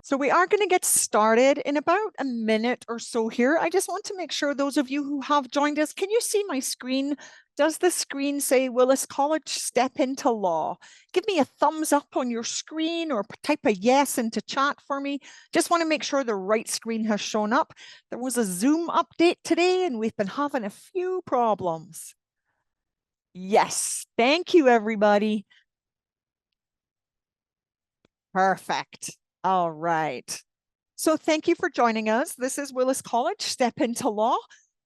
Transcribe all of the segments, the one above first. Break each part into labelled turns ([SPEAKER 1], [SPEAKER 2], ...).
[SPEAKER 1] So we are going to get started in about a minute or so here. I just want to make sure those of you who have joined us, can you see my screen? Does the screen say Willis College Step into Law? Give me a thumbs up on your screen or type a yes into chat for me. Just want to make sure the right screen has shown up. There was a Zoom update today and we've been having a few problems. Yes, thank you, everybody. Perfect. All right. So thank you for joining us. This is Willis College, Step into Law.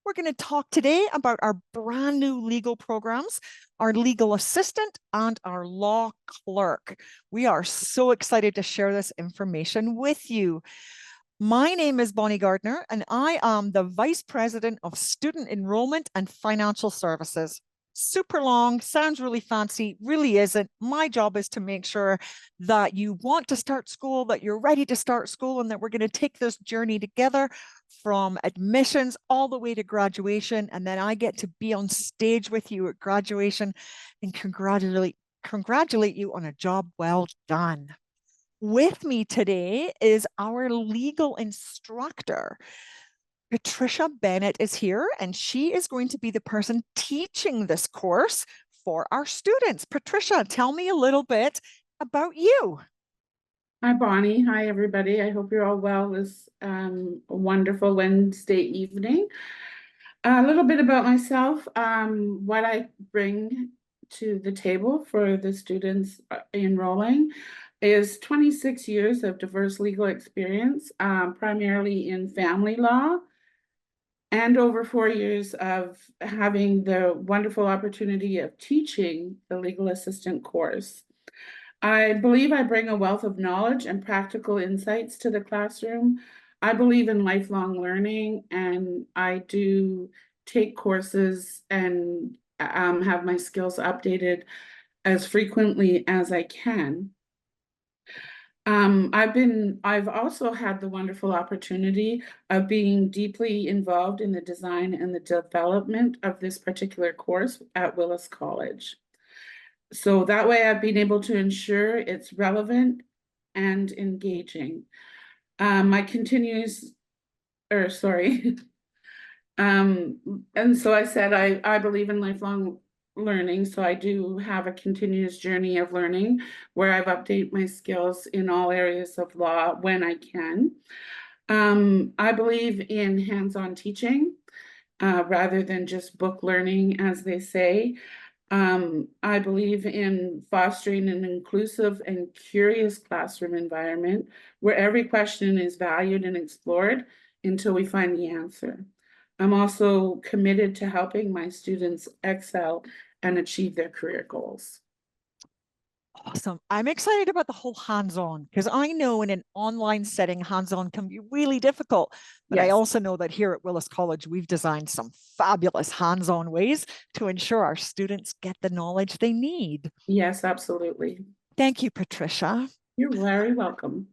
[SPEAKER 1] We're going to talk today about our brand new legal programs, our legal assistant and our law clerk. We are so excited to share this information with you. My name is Bonnie Gardner, and I am the Vice President of Student Enrollment and Financial Services. Super long, sounds really fancy, really isn't. My job is to make sure that you want to start school, that you're ready to start school, and that we're going to take this journey together from admissions all the way to graduation. And then I get to be on stage with you at graduation and congratulate you on a job well done. With me today is our legal instructor. Patricia Bennett is here, and she is going to be the person teaching this course for our students. Patricia, tell me a little bit about you.
[SPEAKER 2] Hi, Bonnie. Hi, everybody. I hope you're all well this wonderful Wednesday evening. A little bit about myself, what I bring to the table for the students enrolling is 26 years of diverse legal experience, primarily in family law, and over 4 years of having the wonderful opportunity of teaching the legal assistant course. I believe I bring a wealth of knowledge and practical insights to the classroom. I believe in lifelong learning, and I do take courses and have my skills updated as frequently as I can. I've also had the wonderful opportunity of being deeply involved in the design and the development of this particular course at Willis College. So that way I've been able to ensure it's relevant and engaging. My continues, or sorry. And so I said, I believe in lifelong learning. So I do have a continuous journey of learning where I've updated my skills in all areas of law when I can. I believe in hands-on teaching rather than just book learning, as they say. I believe in fostering an inclusive and curious classroom environment where every question is valued and explored until we find the answer. I'm also committed to helping my students excel and achieve their career goals.
[SPEAKER 1] Awesome. I'm excited about the whole hands-on because I know in an online setting, hands-on can be really difficult. But I
[SPEAKER 2] Yes.
[SPEAKER 1] also know that here at Willis College, we've designed some fabulous hands-on ways to ensure our students get the knowledge they need.
[SPEAKER 2] Yes, absolutely.
[SPEAKER 1] Thank you, Patricia.
[SPEAKER 2] You're very welcome.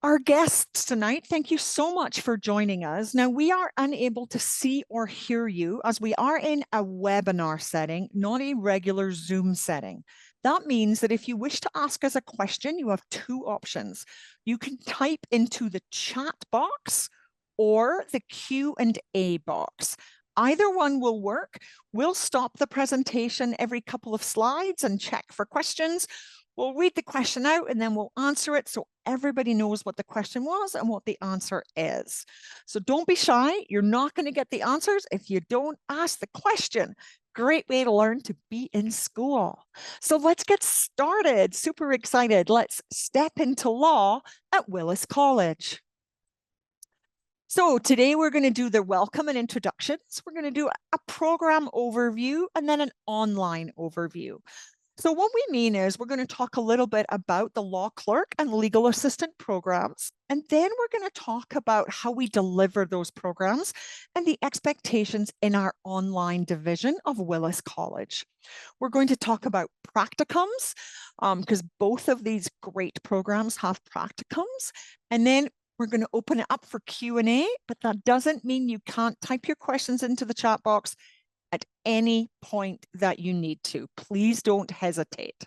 [SPEAKER 1] Our guests tonight, thank you so much for joining us. Now, we are unable to see or hear you as we are in a webinar setting, not a regular Zoom setting. That means that if you wish to ask us a question, you have two options. You can type into the chat box or the Q&A box. Either one will work. We'll stop the presentation every couple of slides and check for questions. We'll read the question out and then we'll answer it so everybody knows what the question was and what the answer is. So don't be shy. You're not going to get the answers if you don't ask the question. Great way to learn to be in school. So let's get started. Super excited. Let's step into law at Willis College. So today we're going to do the welcome and introductions. We're going to do a program overview and then an online overview. So what we mean is we're going to talk a little bit about the law clerk and legal assistant programs, and then we're going to talk about how we deliver those programs and the expectations in our online division of Willis College. We're going to talk about practicums because both of these great programs have practicums, and then we're going to open it up for Q&A, but that doesn't mean you can't type your questions into the chat box at any point that you need to. Please don't hesitate.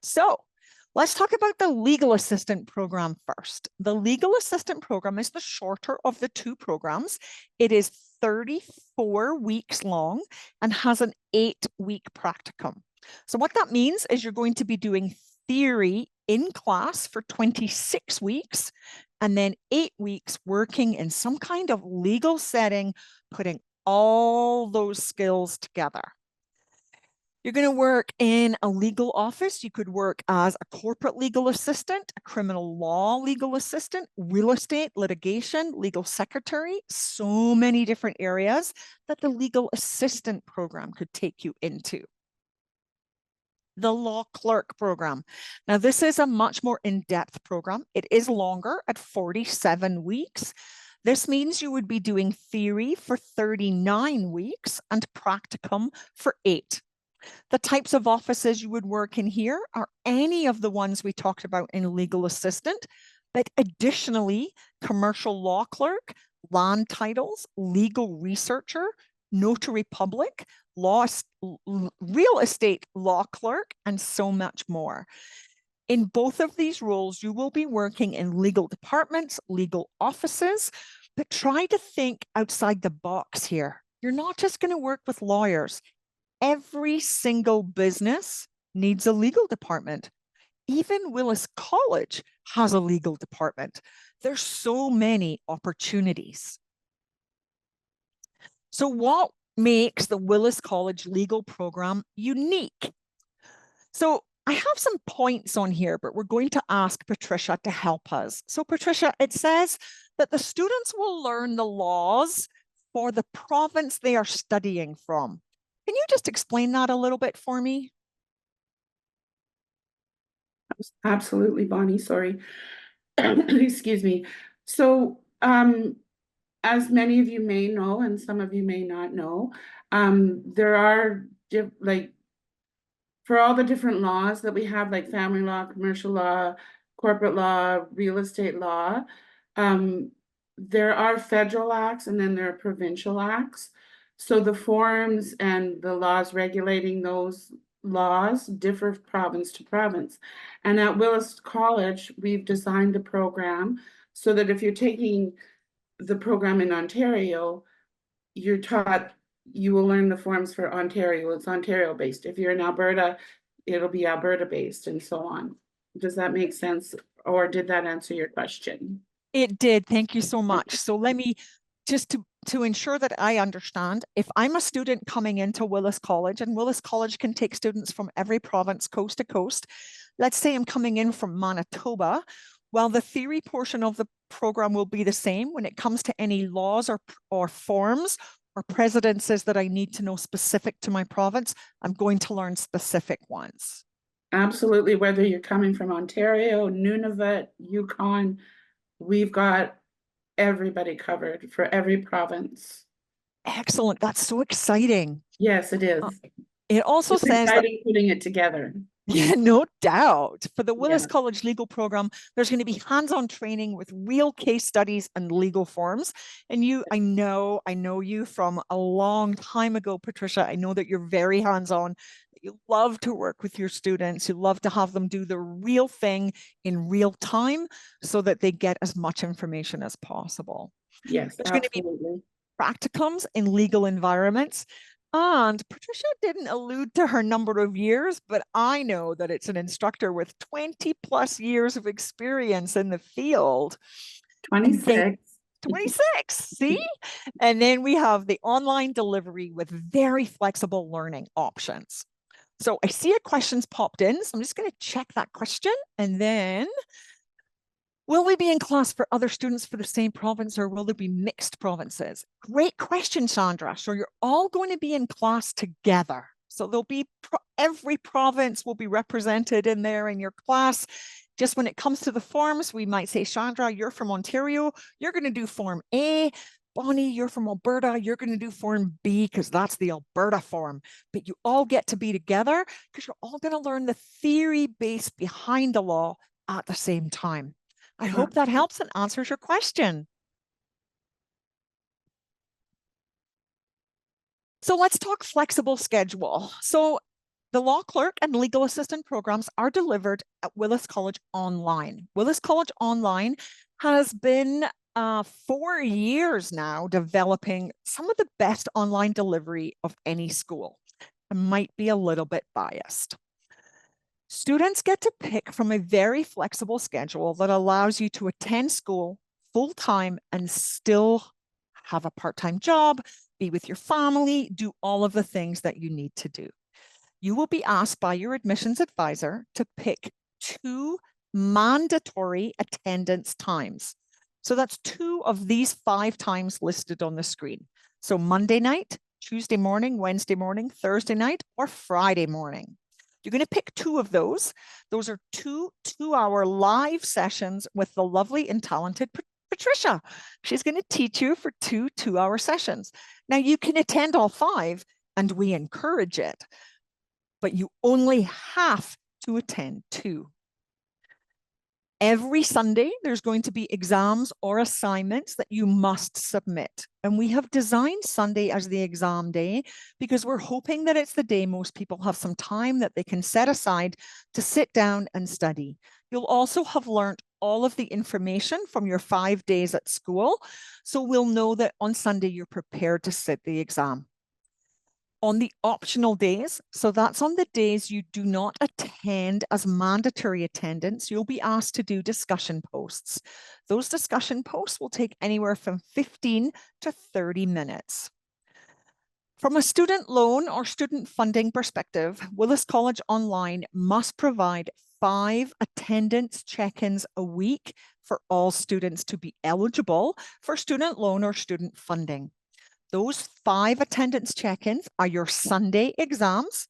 [SPEAKER 1] So Let's talk about the legal assistant program first. The legal assistant program is the shorter of the two programs. It is 34 weeks long and has an 8-week practicum. So what that means is you're going to be doing theory in class for 26 weeks and then 8 weeks working in some kind of legal setting, putting all those skills together. You're going to work in a legal office. You could work as a corporate legal assistant, a criminal law legal assistant, real estate, litigation, legal secretary, so many different areas that the legal assistant program could take you into. The Law Clerk program. Now, this is a much more in-depth program. It is longer at 47 weeks. This means you would be doing theory for 39 weeks and practicum for 8. The types of offices you would work in here are any of the ones we talked about in legal assistant, but additionally, commercial law clerk, land titles, legal researcher, notary public, real estate law clerk, and so much more. In both of these roles, you will be working in legal departments, legal offices, but try to think outside the box here. You're not just going to work with lawyers. Every single business needs a legal department. Even Willis College has a legal department. There's so many opportunities. So what makes the Willis College legal program unique? So I have some points on here, but we're going to ask Patricia to help us. So Patricia, it says that the students will learn the laws for the province they are studying from. Can you just explain that a little bit for me?
[SPEAKER 2] Absolutely, Bonnie, sorry. Excuse me. So, as many of you may know, and some of you may not know, there are like for all the different laws that we have, like family law, commercial law, corporate law, real estate law, there are federal acts and then there are provincial acts. So the forms and the laws regulating those laws differ province to province. And at Willis College, we've designed a program so that if you're taking the program in Ontario, you're taught, you will learn the forms for Ontario. It's Ontario based. If you're in Alberta, it'll be Alberta based and so on. Does that make sense? Or did that answer your question?
[SPEAKER 1] It did. Thank you so much. So let me just to ensure that I understand, if I'm a student coming into Willis College, and Willis College can take students from every province, coast to coast, let's say I'm coming in from Manitoba, while the theory portion of the program will be the same when it comes to any laws or forms or precedences that I need to know specific to my province, I'm going to learn specific ones.
[SPEAKER 2] Absolutely. Whether you're coming from Ontario, Nunavut, Yukon, we've got everybody covered for every province.
[SPEAKER 1] Excellent. That's so exciting.
[SPEAKER 2] Yes, it is.
[SPEAKER 1] It also
[SPEAKER 2] It's
[SPEAKER 1] says that
[SPEAKER 2] exciting putting it together.
[SPEAKER 1] yeah, no doubt. For the Willis
[SPEAKER 2] Yeah.
[SPEAKER 1] College legal program, there's going to be hands-on training with real case studies and legal forms. And I know you from a long time ago, Patricia. I know that you're very hands-on. You love to work with your students. You love to have them do the real thing in real time so that they get as much information as possible.
[SPEAKER 2] Yes,
[SPEAKER 1] There's going to be
[SPEAKER 2] absolutely.
[SPEAKER 1] practicums in legal environments. And Patricia didn't allude to her number of years, but I know that it's an instructor with 20 plus years of experience in the field.
[SPEAKER 2] 26.
[SPEAKER 1] 26, see? And then we have the online delivery with very flexible learning options. So I see a question's popped in, so I'm just going to check that question and then will we be in class for other students for the same province or will there be mixed provinces? Great question, Sandra. So you're all going to be in class together. So there'll be every province will be represented in there in your class. Just when it comes to the forms, we might say, Chandra, you're from Ontario. You're going to do Form A. Bonnie, you're from Alberta. You're going to do Form B because that's the Alberta form. But you all get to be together because you're all going to learn the theory base behind the law at the same time. I hope that helps and answers your question. So let's talk flexible schedule. So The Law Clerk and Legal Assistant programs are delivered at Willis College Online. Willis College Online has been 4 years now developing some of the best online delivery of any school. I might be a little bit biased. Students get to pick from a very flexible schedule that allows you to attend school full-time and still have a part-time job, be with your family, do all of the things that you need to do. You will be asked by your admissions advisor to pick 2 mandatory attendance times. So that's 2 of these 5 times listed on the screen. So Monday night, Tuesday morning, Wednesday morning, Thursday night, or Friday morning. You're going to pick 2 of those. Those are 2 2-hour live sessions with the lovely and talented Patricia. She's going to teach you for 2 2-hour sessions. Now you can attend all 5, and we encourage it, but you only have to attend 2. Every Sunday, there's going to be exams or assignments that you must submit. And we have designed Sunday as the exam day because we're hoping that it's the day most people have some time that they can set aside to sit down and study. You'll also have learned all of the information from your 5 days at school, so we'll know that on Sunday you're prepared to sit the exam. On the optional days, so that's on the days you do not attend as mandatory attendance, you'll be asked to do discussion posts. Those discussion posts will take anywhere from 15 to 30 minutes. From a student loan or student funding perspective, Willis College Online must provide 5 attendance check-ins a week for all students to be eligible for student loan or student funding. Those 5 attendance check-ins are your Sunday exams,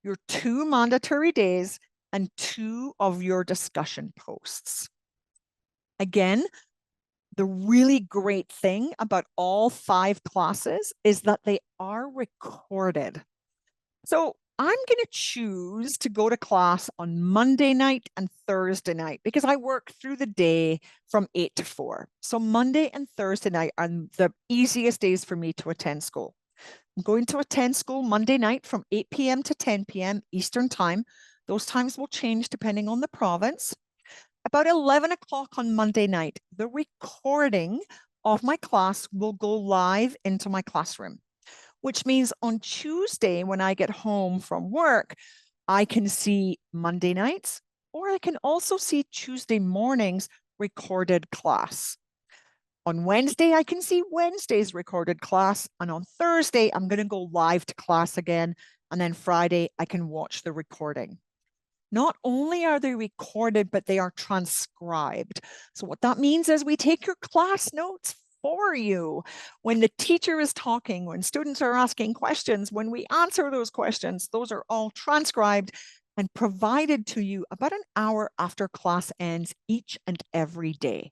[SPEAKER 1] your 2 mandatory days, and 2 of your discussion posts. Again, the really great thing about all 5 classes is that they are recorded. So I'm going to choose to go to class on Monday night and Thursday night because I work through the day from 8 to 4. So Monday and Thursday night are the easiest days for me to attend school. I'm going to attend school Monday night from 8 p.m. to 10 p.m. Eastern Time. Those times will change depending on the province. About 11 o'clock on Monday night, the recording of my class will go live into my classroom, which means on Tuesday, when I get home from work, I can see Monday nights, or I can also see Tuesday morning's recorded class. On Wednesday, I can see Wednesday's recorded class. And on Thursday, I'm going to go live to class again. And then Friday, I can watch the recording. Not only are they recorded, but they are transcribed. So what that means is we take your class notes for you. When the teacher is talking, when students are asking questions, when we answer those questions, those are all transcribed and provided to you about an hour after class ends each and every day.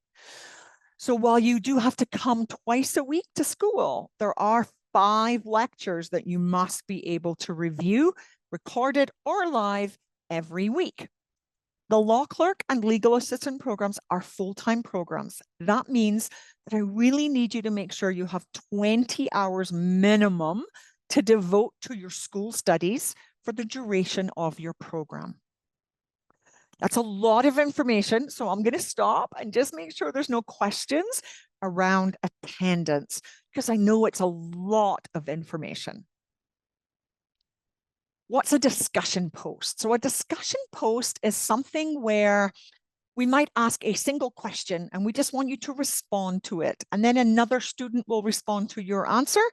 [SPEAKER 1] So while you do have to come twice a week to school, there are 5 lectures that you must be able to review, recorded or live, every week. The Law Clerk and Legal Assistant programs are full-time programs. That means that I really need you to make sure you have 20 hours minimum to devote to your school studies for the duration of your program. That's a lot of information, so I'm going to stop and just make sure there's no questions around attendance, because I know it's a lot of information. What's a discussion post? So a discussion post is something where we might ask a single question and we just want you to respond to it. And then another student will respond to your answer.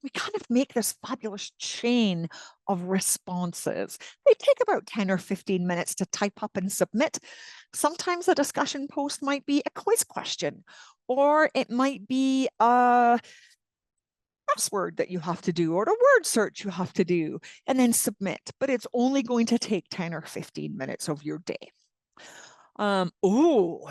[SPEAKER 1] We kind of make this fabulous chain of responses. They take about 10 or 15 minutes to type up and submit. Sometimes a discussion post might be a quiz question, or it might be a crossword that you have to do or a word search you have to do and then submit, but it's only going to take 10 or 15 minutes of your day. Oh,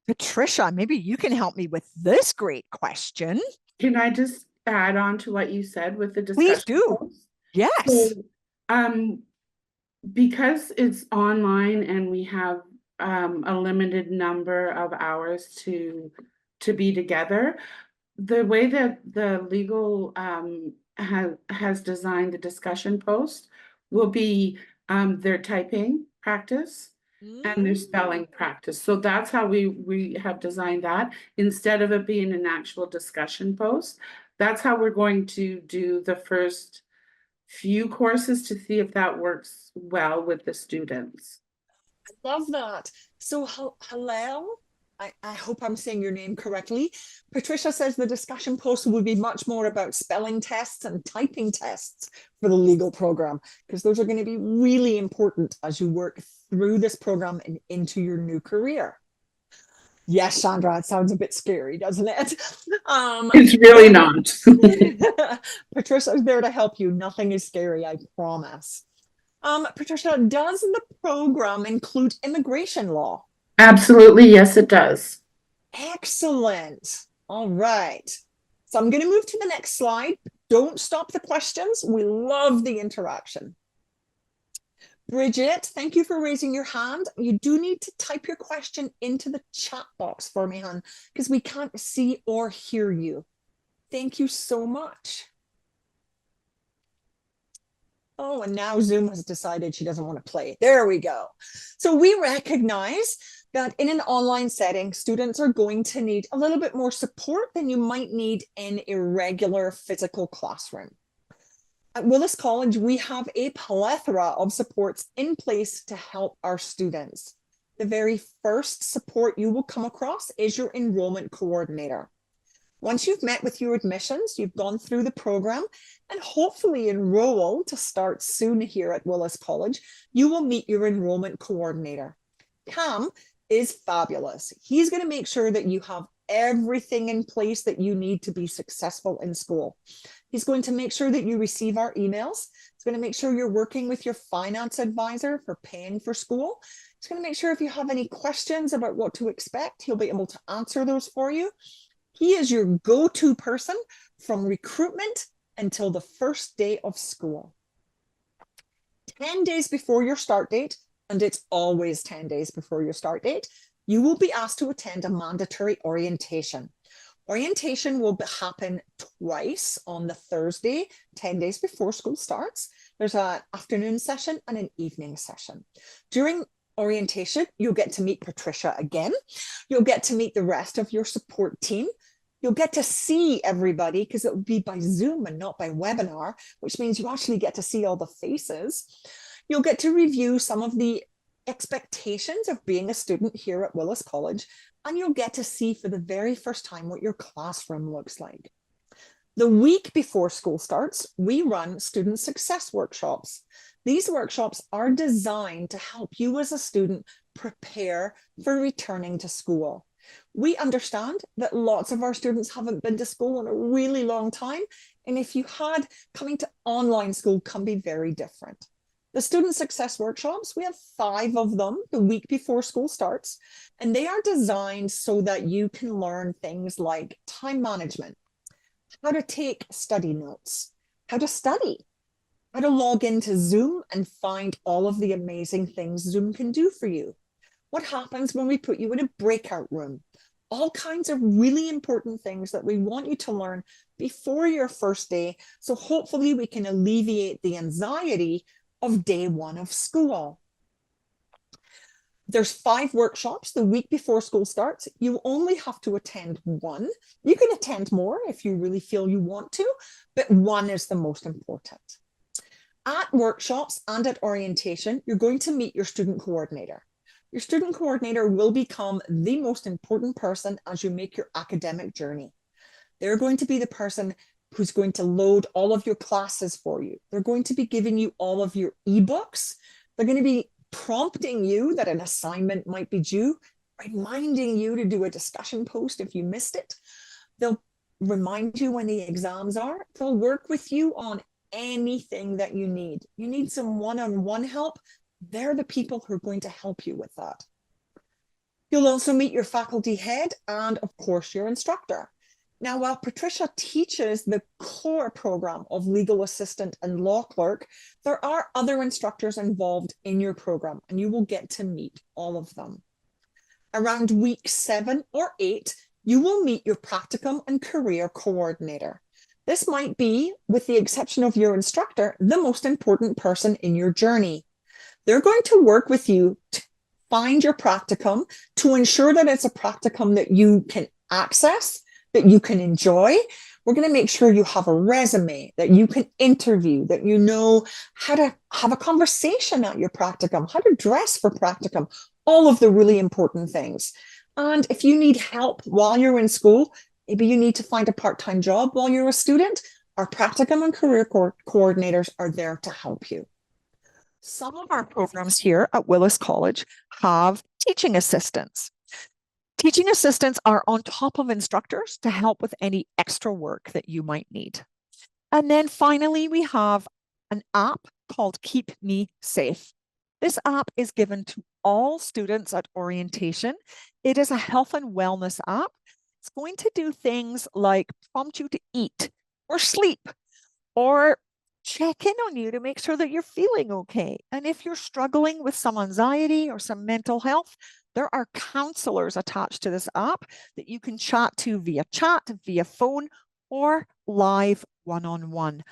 [SPEAKER 1] Patricia, maybe you can help me with this great question.
[SPEAKER 2] Can I just add on to what you said with the
[SPEAKER 1] Please
[SPEAKER 2] discussion
[SPEAKER 1] do.
[SPEAKER 2] post?
[SPEAKER 1] Yes.
[SPEAKER 2] So, because it's online and we have a limited number of hours to be together, the way that the legal has designed the discussion post, will be their typing practice and their spelling practice. So that's how we have designed that. Instead of it being an actual discussion post, that's how we're going to do the first few courses to see if that works well with the students.
[SPEAKER 1] Love that. So, hello. I hope I'm saying your name correctly. Patricia says the discussion post will be much more about spelling tests and typing tests for the legal program, because those are going to be really important as you work through this program and into your new career. Yes, Sandra, it sounds a bit scary, doesn't it?
[SPEAKER 2] It's really not.
[SPEAKER 1] Patricia's there to help you. Nothing is scary, I promise. Patricia, does the program include immigration law?
[SPEAKER 2] Absolutely, yes, it does.
[SPEAKER 1] Excellent. All right. So I'm going to move to the next slide. Don't stop the questions. We love the interaction. Bridget, thank you for raising your hand. You do need to type your question into the chat box for me, hon, because we can't see or hear you. Thank you so much. Oh, and now Zoom has decided she doesn't want to play. There we go. So we recognize that in an online setting, students are going to need a little bit more support than you might need in a regular physical classroom. At Willis College, we have a plethora of supports in place to help our students. The very first support you will come across is your enrollment coordinator. Once you've met with your admissions, you've gone through the program and hopefully enroll to start soon here at Willis College, you will meet your enrollment coordinator. Cam is fabulous. He's going to make sure that you have everything in place that you need to be successful in school. He's going to make sure that you receive our emails. He's going to make sure you're working with your finance advisor for paying for school. He's going to make sure if you have any questions about what to expect, he'll be able to answer those for you. He is your go-to person from recruitment until the first day of school. 10 days before your start date, and it's always 10 days before your start date, you will be asked to attend a mandatory orientation. Orientation will happen twice on the Thursday, 10 days before school starts. There's an afternoon session and an evening session. During orientation, you'll get to meet Patricia again. You'll get to meet the rest of your support team. You'll get to see everybody because it will be by Zoom and not by webinar, which means you actually get to see all the faces. You'll get to review some of the expectations of being a student here at Willis College, and you'll get to see for the very first time what your classroom looks like. The week before school starts, we run student success workshops. These workshops are designed to help you as a student prepare for returning to school. We understand that lots of our students haven't been to school in a really long time, and if you had, coming to online school can be very different. The student success workshops, we have 5 of them the week before school starts, and they are designed so that you can learn things like time management, how to take study notes, how to study, how to log into Zoom and find all of the amazing things Zoom can do for you. What happens when we put you in a breakout room? All kinds of really important things that we want you to learn before your first day. So hopefully we can alleviate the anxiety of day 1 of school. There's 5 workshops the week before school starts. You only have to attend 1. You can attend more if you really feel you want to, but 1 is the most important. At workshops and at orientation, you're going to meet your student coordinator. Your student coordinator will become the most important person as you make your academic journey. They're going to be the person who's going to load all of your classes for you. They're going to be giving you all of your ebooks. They're going to be prompting you that an assignment might be due, reminding you to do a discussion post if you missed it. They'll remind you when the exams are. They'll work with you on anything that you need. You need some one-on-one help. They're the people who are going to help you with that. You'll also meet your faculty head and, of course, your instructor. Now, while Patricia teaches the core program of legal assistant and law clerk, there are other instructors involved in your program, and you will get to meet all of them. Around week 7 or 8, you will meet your practicum and career coordinator. This might be, with the exception of your instructor, the most important person in your journey. They're going to work with you to find your practicum, to ensure that it's a practicum that you can access, that you can enjoy. We're going to make sure you have a resume, that you can interview, that you know how to have a conversation at your practicum, how to dress for practicum, all of the really important things. And if you need help while you're in school, maybe you need to find a part-time job while you're a student, our practicum and career coordinators are there to help you. Some of our programs here at Willis College have teaching assistants. Teaching assistants are on top of instructors to help with any extra work that you might need. And then finally, we have an app called Keep Me Safe. This app is given to all students at orientation. It is a health and wellness app. It's going to do things like prompt you to eat or sleep or check in on you to make sure that you're feeling okay. And if you're struggling with some anxiety or some mental health, there are counselors attached to this app that you can chat to via chat, via phone, or live one-on-one.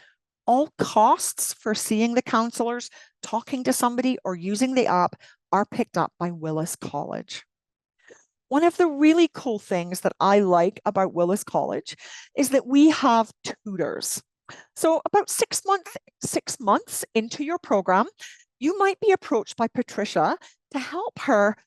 [SPEAKER 1] All costs for seeing the counselors, talking to somebody, or using the app are picked up by Willis College. One of the really cool things that I like about Willis College is that we have tutors. So about 6 months into your program, you might be approached by Patricia to help her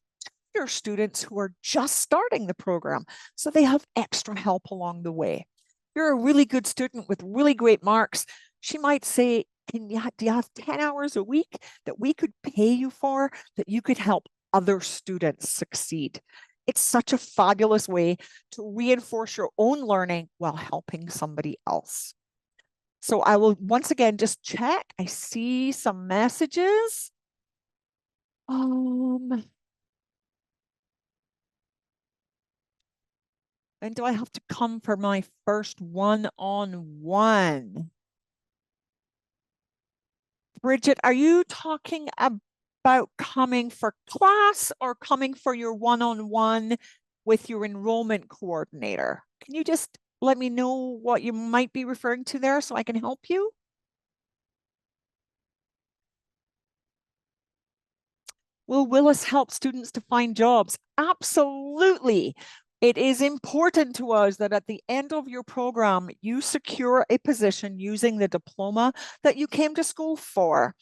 [SPEAKER 1] tutor students who are just starting the program, so they have extra help along the way. If you're a really good student with really great marks, she might say, do you have 10 hours a week that we could pay you for, that you could help other students succeed? It's such a fabulous way to reinforce your own learning while helping somebody else. So I will once again just check. I see some messages. And do I have to come for my first one-on-one? Bridget, are you talking about coming for class or coming for your one-on-one with your enrollment coordinator? Can you just let me know what you might be referring to there so I can help you? Will Willis help students to find jobs? Absolutely. It is important to us that at the end of your program, you secure a position using the diploma that you came to school for.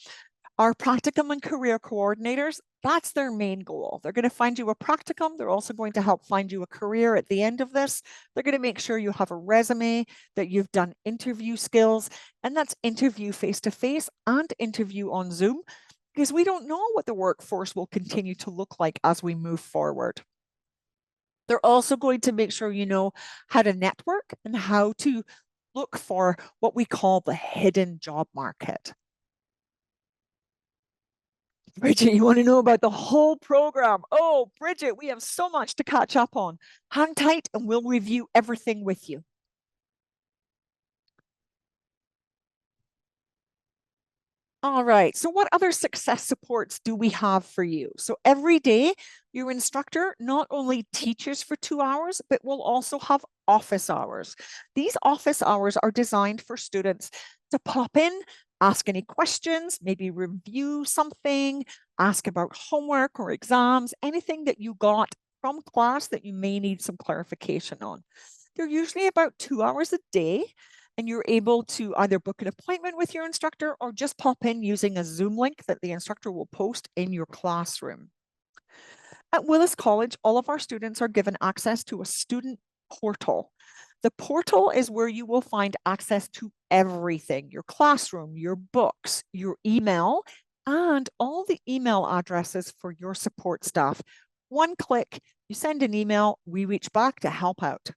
[SPEAKER 1] Our practicum and career coordinators, that's their main goal. They're going to find you a practicum. They're also going to help find you a career at the end of this. They're going to make sure you have a resume, that you've done interview skills, and that's interview face-to-face and interview on Zoom, because we don't know what the workforce will continue to look like as we move forward. They're also going to make sure you know how to network and how to look for what we call the hidden job market. Bridget, you want to know about the whole program? Oh, Bridget, we have so much to catch up on. Hang tight and we'll review everything with you. All right, so what other success supports do we have for you? So every day, your instructor not only teaches for 2 hours, but will also have office hours. These office hours are designed for students to pop in, ask any questions, maybe review something, ask about homework or exams, anything that you got from class that you may need some clarification on. They're usually about 2 hours a day, and you're able to either book an appointment with your instructor or just pop in using a Zoom link that the instructor will post in your classroom. At Willis College, all of our students are given access to a student portal. The portal is where you will find access to everything: your classroom, your books, your email, and all the email addresses for your support staff. One click, you send an email, we reach back to help out.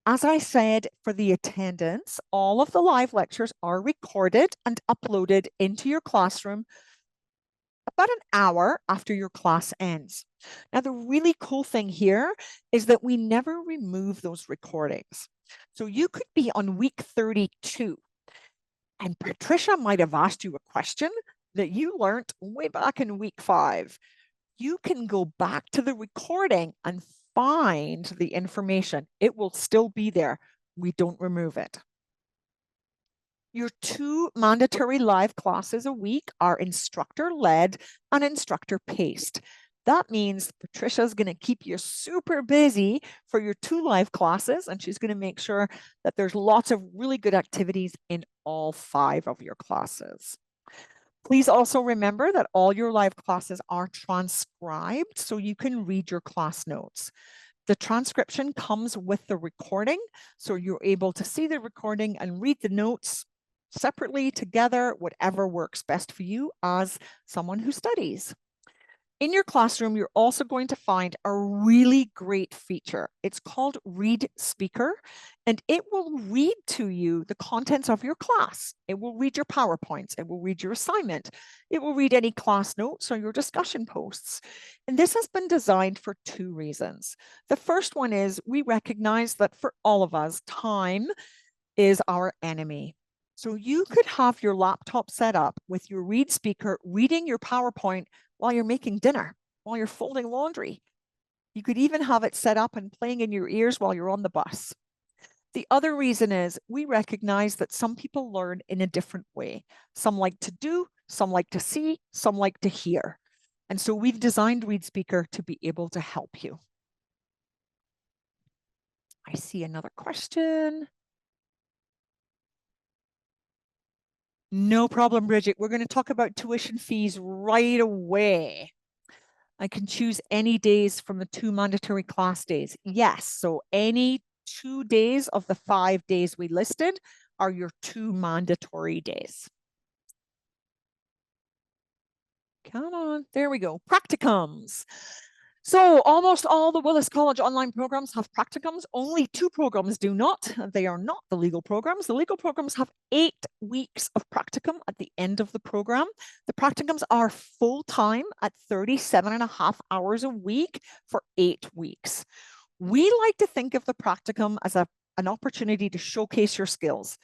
[SPEAKER 1] As I said, for the attendance, all of the live lectures are recorded and uploaded into your classroom about an hour after your class ends. Now, the really cool thing here is that we never remove those recordings. So you could be on week 32 and Patricia might have asked you a question that you learned way back in week 5. You can go back to the recording and find the information. It will still be there. We don't remove it. Your 2 mandatory live classes a week are instructor-led and instructor-paced. That means Patricia's going to keep you super busy for your 2 live classes, and she's going to make sure that there's lots of really good activities in all 5 of your classes. Please also remember that all your live classes are transcribed so you can read your class notes. The transcription comes with the recording, so you're able to see the recording and read the notes separately, together, whatever works best for you as someone who studies. In your classroom, you're also going to find a really great feature. It's called Read Speaker, and it will read to you the contents of your class. It will read your PowerPoints. It will read your assignment. It will read any class notes or your discussion posts. And this has been designed for 2 reasons. The first one is we recognize that for all of us, time is our enemy. So you could have your laptop set up with your Read Speaker reading your PowerPoint while you're making dinner, while you're folding laundry. You could even have it set up and playing in your ears while you're on the bus. The other reason is we recognize that some people learn in a different way. Some like to do, some like to see, some like to hear. And so we've designed Read Speaker to be able to help you. I see another question. No problem, Bridget. We're going to talk about tuition fees right away. I can choose any days from the 2 mandatory class days. Yes, so any 2 days of the 5 days we listed are your 2 mandatory days. Come on, there we go. Practicums. So almost all the Willis College online programs have practicums. Only 2 programs do not. They are not the legal programs. The legal programs have 8 weeks of practicum at the end of the program. The practicums are full-time at 37.5 hours a week for 8 weeks. We like to think of the practicum as an opportunity to showcase your skills.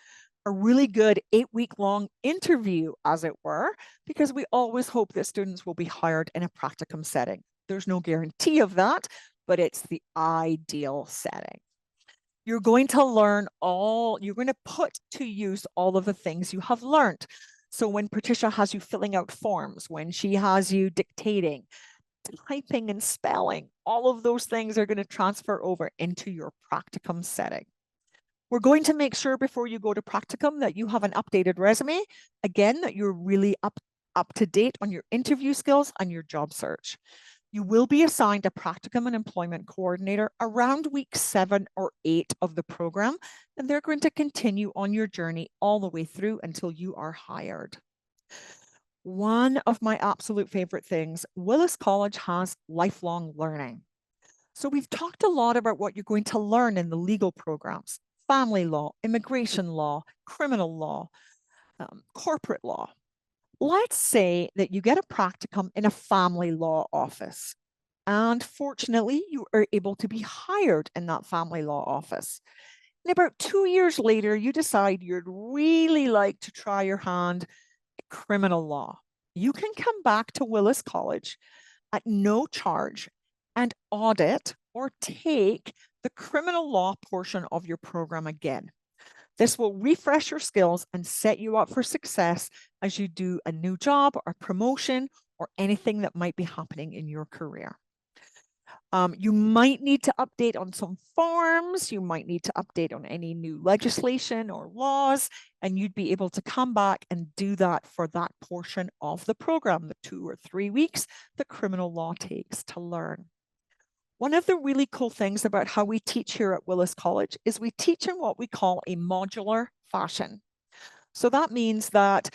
[SPEAKER 1] A really good 8-week-long interview, as it were, because we always hope that students will be hired in a practicum setting. There's no guarantee of that, but it's the ideal setting. You're going to put to use all of the things you have learned. So when Patricia has you filling out forms, when she has you dictating, typing and spelling, all of those things are going to transfer over into your practicum setting. We're going to make sure before you go to practicum that you have an updated resume. Again, that you're really up to date on your interview skills and your job search. You will be assigned a practicum and employment coordinator around week 7 or 8 of the program, and they're going to continue on your journey all the way through until you are hired. One of my absolute favorite things, Willis College has lifelong learning. So we've talked a lot about what you're going to learn in the legal programs: family law, immigration law, criminal law, corporate law. Let's say that you get a practicum in a family law office, and fortunately, you are able to be hired in that family law office. And about 2 years later, you decide you'd really like to try your hand at criminal law. You can come back to Willis College at no charge and audit or take the criminal law portion of your program again. This will refresh your skills and set you up for success as you do a new job or promotion or anything that might be happening in your career. You might need to update on some forms. You might need to update on any new legislation or laws, and you'd be able to come back and do that for that portion of the program, the 2 or 3 weeks that criminal law takes to learn. One of the really cool things about how we teach here at Willis College is we teach in what we call a modular fashion. So that means that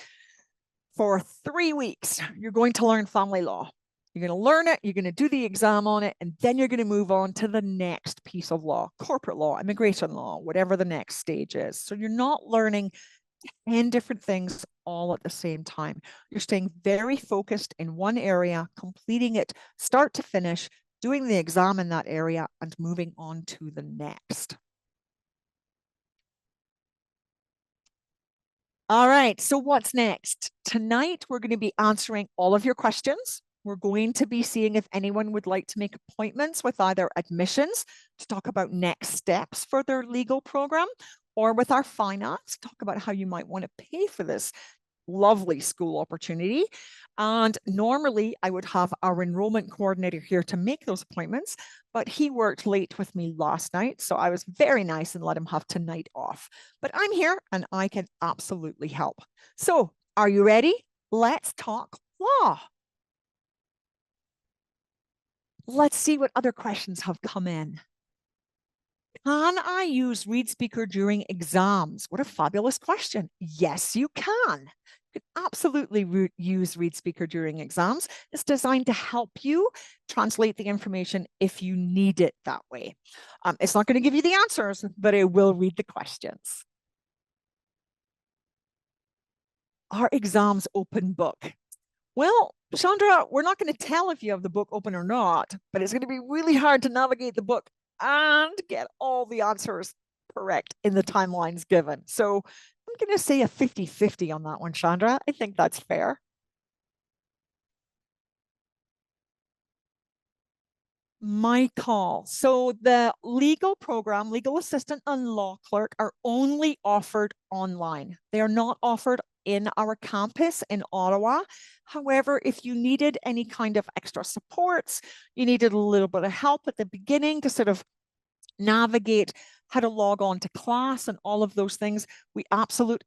[SPEAKER 1] for 3 weeks, you're going to learn family law. You're going to learn it, you're going to do the exam on it, and then you're going to move on to the next piece of law: corporate law, immigration law, whatever the next stage is. So you're not learning 10 different things all at the same time. You're staying very focused in one area, completing it start to finish, doing the exam in that area, and moving on to the next. All right, so what's next? Tonight, we're going to be answering all of your questions. We're going to be seeing if anyone would like to make appointments with either admissions to talk about next steps for their legal program, or with our finance, talk about how you might want to pay for this lovely school opportunity. And normally I would have our enrollment coordinator here to make those appointments, but he worked late with me last night. So I was very nice and let him have tonight off. But I'm here and I can absolutely help. So are you ready? Let's talk law. Let's see what other questions have come in. Can I use Read Speaker during exams? What a fabulous question. Yes, you can. You can absolutely use Read Speaker during exams. It's designed to help you translate the information if you need it that way. It's not going to give you the answers, but it will read the questions. Are exams open book? Well, Chandra, we're not going to tell if you have the book open or not, but it's going to be really hard to navigate the book and get all the answers correct in the timelines given. So I'm going to say a 50-50 on that one, Chandra. I think that's fair. My call. So the legal program, legal assistant and law clerk are only offered online. They are not offered in our campus in Ottawa. However, if you needed any kind of extra supports, you needed a little bit of help at the beginning to sort of navigate how to log on to class and all of those things, we absolutely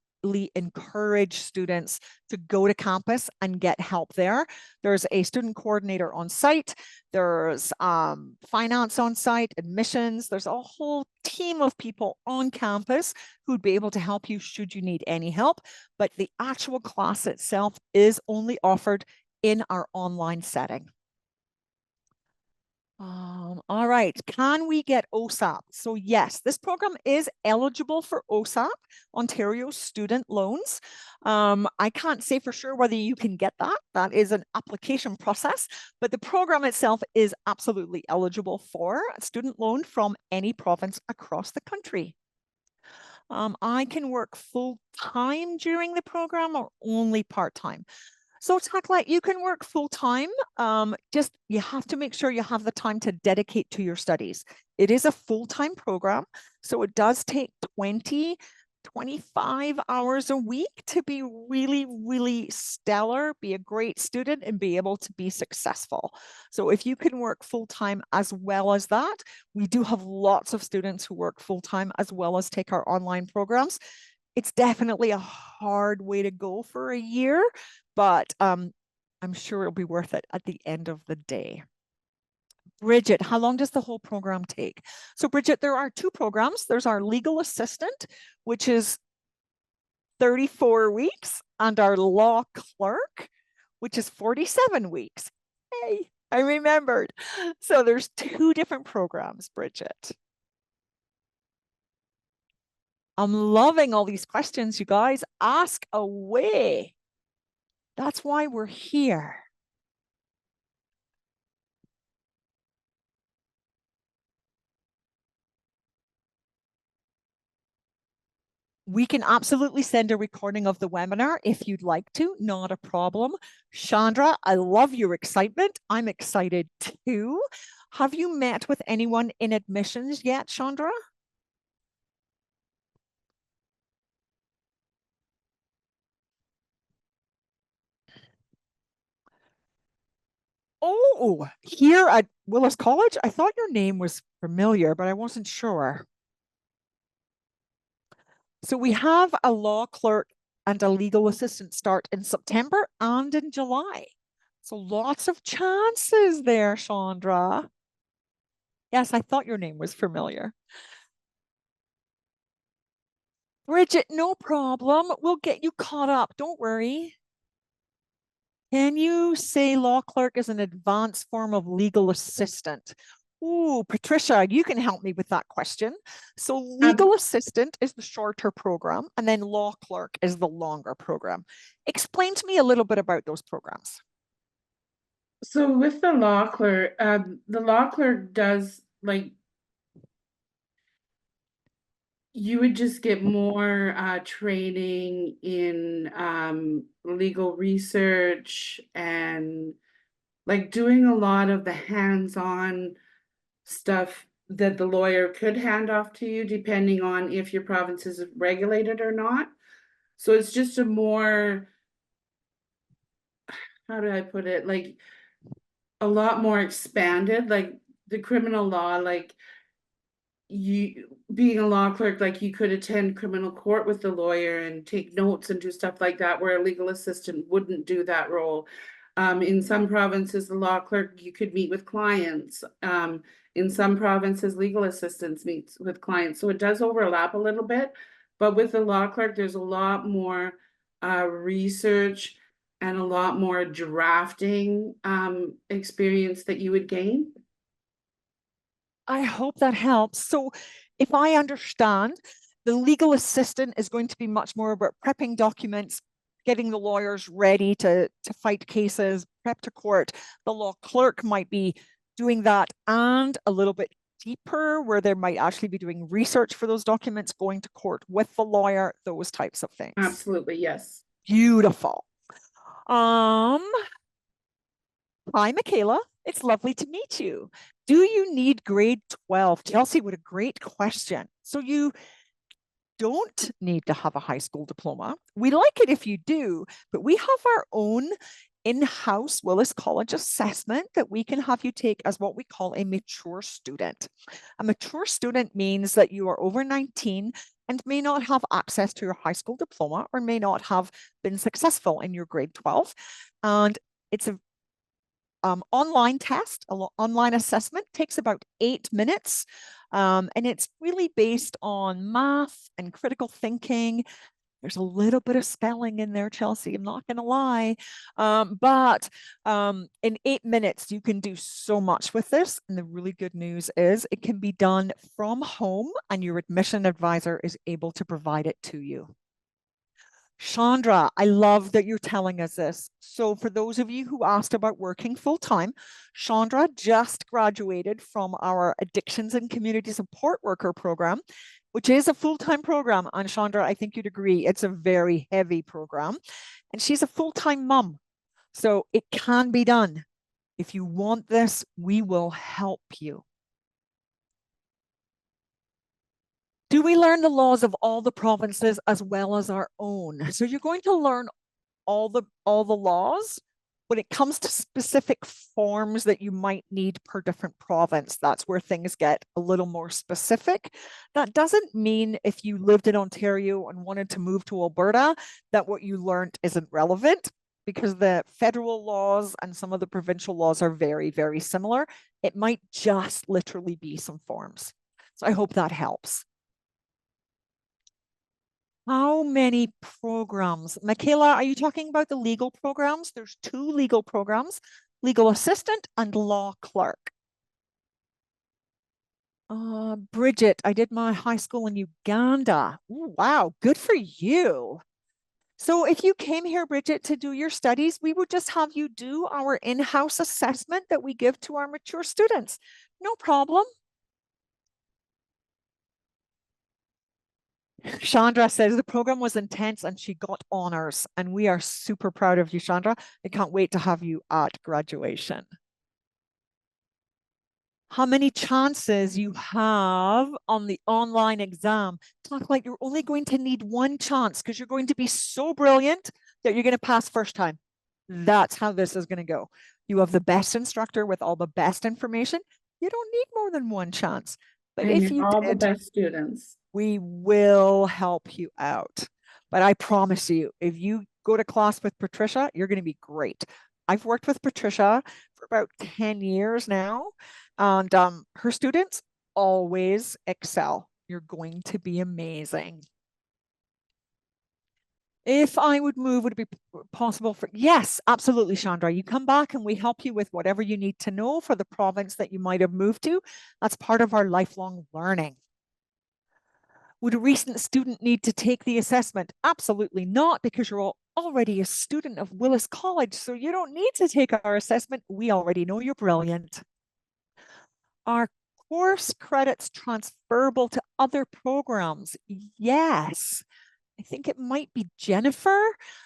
[SPEAKER 1] encourage students to go to campus and get help there. There's a student coordinator on site. There's finance on site, admissions. There's a whole team of people on campus who'd be able to help you should you need any help. But the actual class itself is only offered in our online setting. All right, can we get OSAP? So yes, this program is eligible for OSAP, Ontario Student Loans. I can't say for sure whether you can get that. That is an application process, but the program itself is absolutely eligible for a student loan from any province across the country. I can work full-time during the program or only part-time. So Takla, you can work full time. Just you have to make sure you have the time to dedicate to your studies. It is a full-time program, so it does take 20, 25 hours a week to be really, really stellar, be a great student, and be able to be successful. So if you can work full-time as well as that, we do have lots of students who work full-time as well as take our online programs. It's definitely a hard way to go for a year, but I'm sure it'll be worth it at the end of the day. Bridget, how long does the whole program take? So Bridget, there are two programs. There's our legal assistant, which is 34 weeks, and our law clerk, which is 47 weeks. Hey, I remembered. So there's two different programs, Bridget. I'm loving all these questions, you guys. Ask away. That's why we're here. We can absolutely send a recording of the webinar if you'd like to, not a problem. Chandra, I love your excitement. I'm excited too. Have you met with anyone in admissions yet, Chandra? Oh, here at Willis College? I thought your name was familiar, but I wasn't sure. So we have a law clerk and a legal assistant start in September and in July. So lots of chances there, Chandra. Yes, I thought your name was familiar. Bridget, no problem. We'll get you caught up. Don't worry. Can you say law clerk is an advanced form of legal assistant? Ooh, Patricia, you can help me with that question. So legal assistant is the shorter program, and then law clerk is the longer program. Explain to me a little bit about those programs.
[SPEAKER 2] So with the law clerk does like you would just get more training in legal research and like doing a lot of the hands-on stuff that the lawyer could hand off to you depending on if your province is regulated or not. So it's just a more, how do I put it? Like a lot more expanded, like the criminal law, like you being a law clerk, like you could attend criminal court with the lawyer and take notes and do stuff like that, where a legal assistant wouldn't do that role. In some provinces, the law clerk, you could meet with clients. In some provinces, legal assistants meets with clients. So it does overlap a little bit. But with the law clerk, there's a lot more research and a lot more drafting experience that you would gain.
[SPEAKER 1] I hope that helps. So, if I understand, the legal assistant is going to be much more about prepping documents, getting the lawyers ready to fight cases, prep to court. The law clerk might be doing that and a little bit deeper, where they might actually be doing research for those documents, going to court with the lawyer, those types of things.
[SPEAKER 2] Absolutely, yes.
[SPEAKER 1] Beautiful. Um, Hi, Michaela. It's lovely to meet you. Do you need grade 12? Chelsea, what a great question. So you don't need to have a high school diploma. We like it if you do, but we have our own in-house Willis College assessment that we can have you take as what we call a mature student. A mature student means that you are over 19 and may not have access to your high school diploma or may not have been successful in your grade 12. And it's a online test, online assessment, takes about 8 minutes. And it's really based on math and critical thinking. There's a little bit of spelling in there, Chelsea, I'm not going to lie. But in 8 minutes, you can do so much with this. And the really good news is it can be done from home and your admission advisor is able to provide it to you. Chandra, I love that you're telling us this. So for those of you who asked about working full time, Chandra just graduated from our Addictions and Community Support Worker program, which is a full-time program. And Chandra, I think you'd agree, it's a very heavy program. And she's a full-time mom. So it can be done. If you want this, we will help you. Do we learn the laws of all the provinces as well as our own? So you're going to learn all the laws. When it comes to specific forms that you might need per different province, that's where things get a little more specific. That doesn't mean if you lived in Ontario and wanted to move to Alberta, that what you learned isn't relevant, because the federal laws and some of the provincial laws are very, very similar. It might just literally be some forms. So I hope that helps. How many programs? Michaela, are you talking about the legal programs? There's two legal programs, legal assistant and law clerk. Bridget, I did my high school in Uganda. Ooh, wow, good for you. So if you came here, Bridget, to do your studies, we would just have you do our in-house assessment that we give to our mature students. No problem. Chandra says the program was intense and she got honors, and we are super proud of you, Chandra. I can't wait to have you at graduation. How many chances you have on the online exam? Talk like you're only going to need one chance because you're going to be so brilliant that you're going to pass first time. That's how this is going to go. You have the best instructor with all the best information. You don't need more than one chance. But
[SPEAKER 2] And
[SPEAKER 1] if
[SPEAKER 2] you're
[SPEAKER 1] you
[SPEAKER 2] all the
[SPEAKER 1] did,
[SPEAKER 2] best students.
[SPEAKER 1] we will help you out. But I promise you, if you go to class with Patricia, you're going to be great. I've worked with Patricia for about 10 years now, and her students always excel. You're going to be amazing. If I would move, would it be possible for? Yes, absolutely, Chandra. You come back and we help you with whatever you need to know for the province that you might have moved to. That's part of our lifelong learning. Would a recent student need to take the assessment? Absolutely not, because you're already a student of Willis College, so you don't need to take our assessment. We already know you're brilliant. Are course credits transferable to other programs? Yes. I think it might be Jennifer.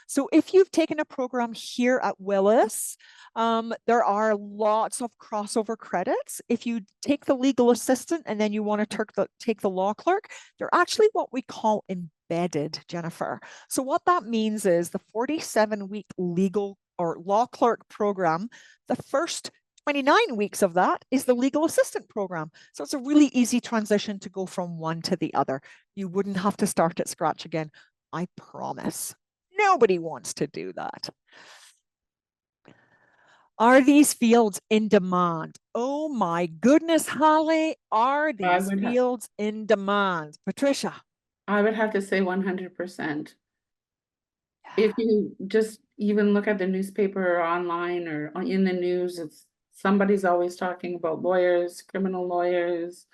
[SPEAKER 1] So if you've taken a program here at Willis, there are lots of crossover credits. If you take the legal assistant and then you want to take the law clerk, they're actually what we call embedded, Jennifer. So what that means is the 47-week legal or law clerk program, the first 29 weeks of that is the legal assistant program. So it's a really easy transition to go from one to the other. You wouldn't have to start at scratch again. I promise. Nobody wants to do that. Are these fields in demand? Oh my goodness, Holly, are
[SPEAKER 2] I
[SPEAKER 1] these
[SPEAKER 2] would have,
[SPEAKER 1] fields in demand? Patricia.
[SPEAKER 2] I would have to say 100%. If
[SPEAKER 1] Yeah.
[SPEAKER 2] you just even look at the newspaper or online or in the news, it's somebody's always talking about lawyers, criminal lawyers,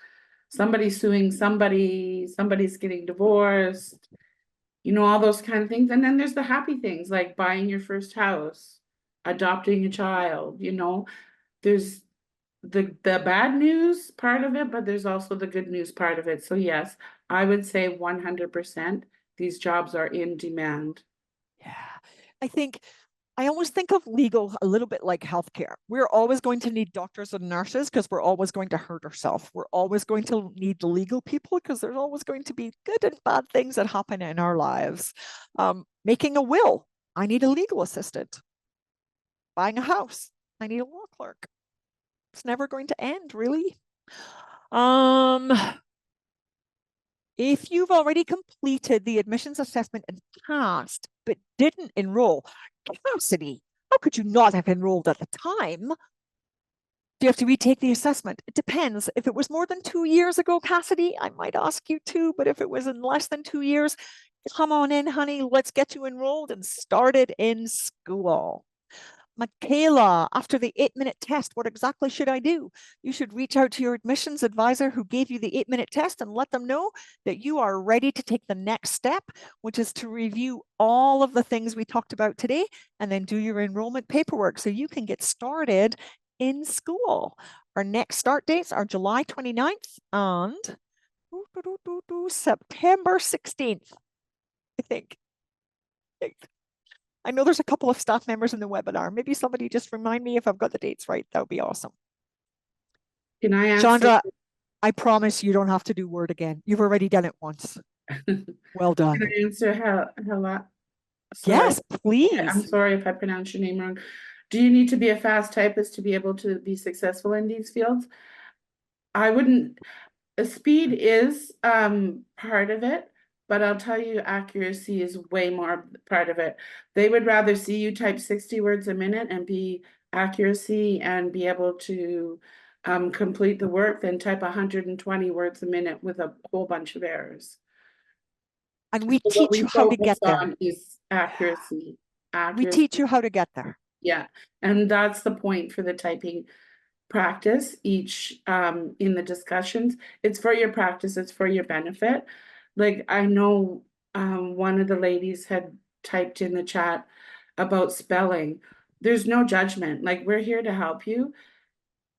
[SPEAKER 2] somebody suing somebody, somebody's getting divorced, all those kind of things. And then there's the happy things like buying your first house, adopting a child, there's the bad news part of it, but there's also the good news part of it. So yes, I would say 100% these jobs are in demand.
[SPEAKER 1] Yeah. I think I always think of legal a little bit like healthcare. We're always going to need doctors and nurses because we're always going to hurt ourselves. We're always going to need legal people because there's always going to be good and bad things that happen in our lives. Making a will, I need a legal assistant. Buying a house, I need a law clerk. It's never going to end, really. Um, if you've already completed the admissions assessment and passed, but didn't enroll, Cassidy, how could you not have enrolled at the time? Do you have to retake the assessment? It depends. If it was more than 2 years ago, Cassidy, I might ask you to, but if it was in less than 2 years, come on in, honey. Let's get you enrolled and started in school. Michaela, after the 8-minute test, what exactly should I do? You should reach out to your admissions advisor who gave you the 8-minute test and let them know that you are ready to take the next step, which is to review all of the things we talked about today and then do your enrollment paperwork so you can get started in school. Our next start dates are July 29th and September 16th, I think. I know there's a couple of staff members in the webinar. Maybe somebody just remind me if I've got the dates right. That would be awesome.
[SPEAKER 2] Can I answer?
[SPEAKER 1] Chandra, I promise you don't have to do Word again. You've already done it once. Well
[SPEAKER 2] Can
[SPEAKER 1] done.
[SPEAKER 2] I answer how sorry.
[SPEAKER 1] Yes,
[SPEAKER 2] Okay, I'm
[SPEAKER 1] please.
[SPEAKER 2] sorry if I pronounced your name wrong. Do you need to be a fast typist to be able to be successful in these fields? I wouldn't, speed is part of it, but I'll tell you accuracy is way more part of it. They would rather see you type 60 words a minute and be accuracy and be able to complete the work than type 120 words a minute with a whole bunch of errors.
[SPEAKER 1] And we
[SPEAKER 2] So what
[SPEAKER 1] teach
[SPEAKER 2] we
[SPEAKER 1] you how to
[SPEAKER 2] focus
[SPEAKER 1] get there.
[SPEAKER 2] on is accuracy,
[SPEAKER 1] We
[SPEAKER 2] accuracy.
[SPEAKER 1] teach you how to get there.
[SPEAKER 2] Yeah, and that's the point for the typing practice each in the discussions. It's for your practice, it's for your benefit. Like I know one of the ladies had typed in the chat about spelling. There's no judgment. Like we're here to help you.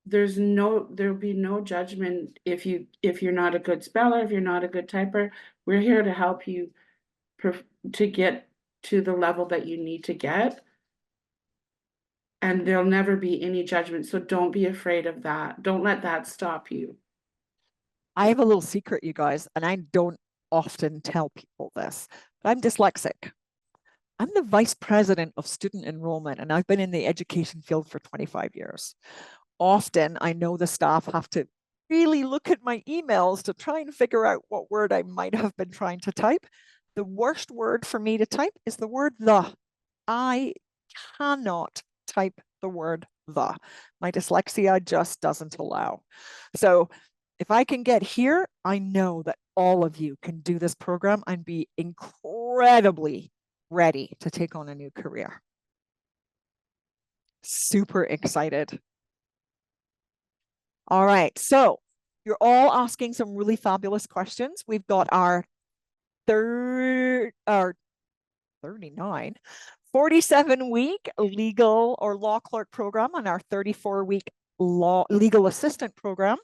[SPEAKER 2] There'll be no judgment if you're not a good speller, if you're not a good typer. We're here to help you to get to the level that you need to get. And there'll never be any judgment. So don't be afraid of that. Don't let that stop you.
[SPEAKER 1] I have a little secret, you guys, and I don't often tell people this, but I'm dyslexic. I'm the vice president of student enrollment, and I've been in the education field for 25 years. Often, I know the staff have to really look at my emails to try and figure out what word I might have been trying to type. The worst word for me to type is the word the. I cannot type the word the. My dyslexia just doesn't allow. So if I can get here, I know that all of you can do this program and be incredibly ready to take on a new career. Super excited. All right, so you're all asking some really fabulous questions. We've got our 39, 47-week legal or law clerk program and our 34-week legal assistant program.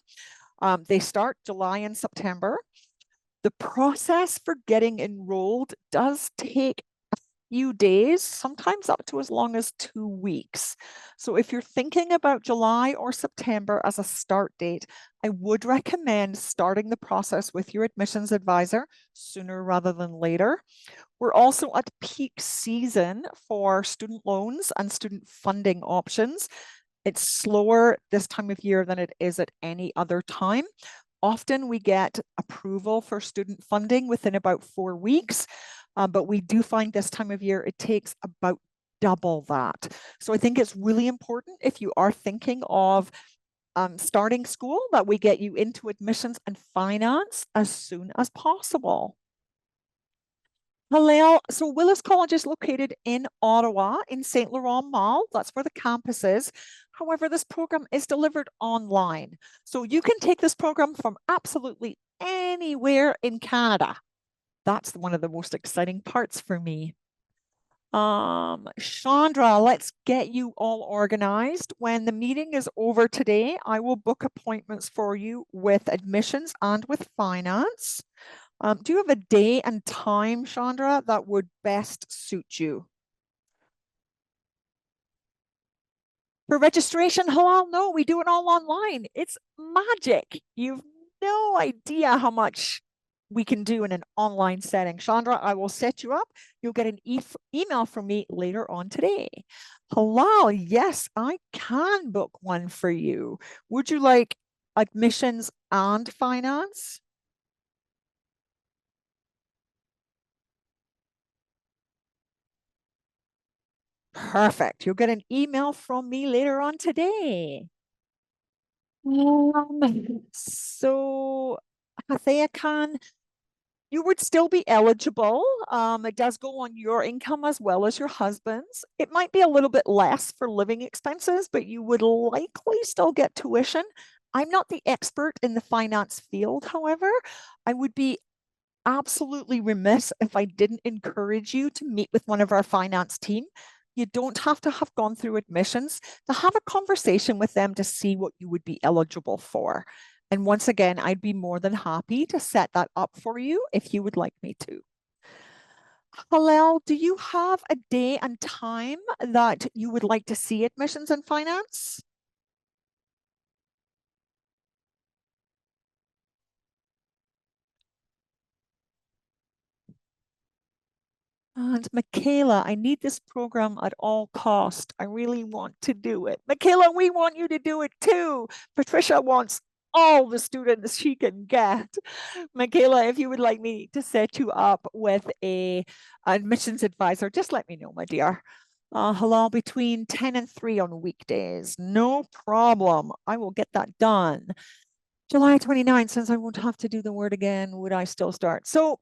[SPEAKER 1] They start July and September. The process for getting enrolled does take few days, sometimes up to as long as 2 weeks. So if you're thinking about July or September as a start date, I would recommend starting the process with your admissions advisor sooner rather than later. We're also at peak season for student loans and student funding options. It's slower this time of year than it is at any other time. Often we get approval for student funding within about 4 weeks, but we do find this time of year it takes about double that. So I think it's really important if you are thinking of starting school that we get you into admissions and finance as soon as possible. Hello. So Willis College is located in Ottawa, in St. Laurent Mall. That's where the campus is. However, this program is delivered online. So you can take this program from absolutely anywhere in Canada. That's one of the most exciting parts for me. Chandra, let's get you all organized. When the meeting is over today, I will book appointments for you with admissions and with finance. Do you have a day and time, Chandra, that would best suit you? For registration, hello, no, we do it all online. It's magic. You've no idea how much we can do in an online setting. Chandra, I will set you up. You'll get an email from me later on today. Hello, yes, I can book one for you. Would you like admissions and finance? Perfect. You'll get an email from me later on today. So, Hathea Khan, you would still be eligible. It does go on your income as well as your husband's. It might be a little bit less for living expenses, but you would likely still get tuition. I'm not the expert in the finance field, however. I would be absolutely remiss if I didn't encourage you to meet with one of our finance team. You don't have to have gone through admissions to have a conversation with them to see what you would be eligible for. And once again, I'd be more than happy to set that up for you if you would like me to. Hillel, do you have a day and time that you would like to see admissions and finance? And Michaela, I need this program at all cost. I really want to do it. Michaela, we want you to do it too. Patricia wants all the students she can get. Michaela, if you would like me to set you up with a admissions advisor, just let me know, my dear. Hello, between 10 and 3 on weekdays. No problem. I will get that done. July 29th, since I won't have to do the word again, would I still start? So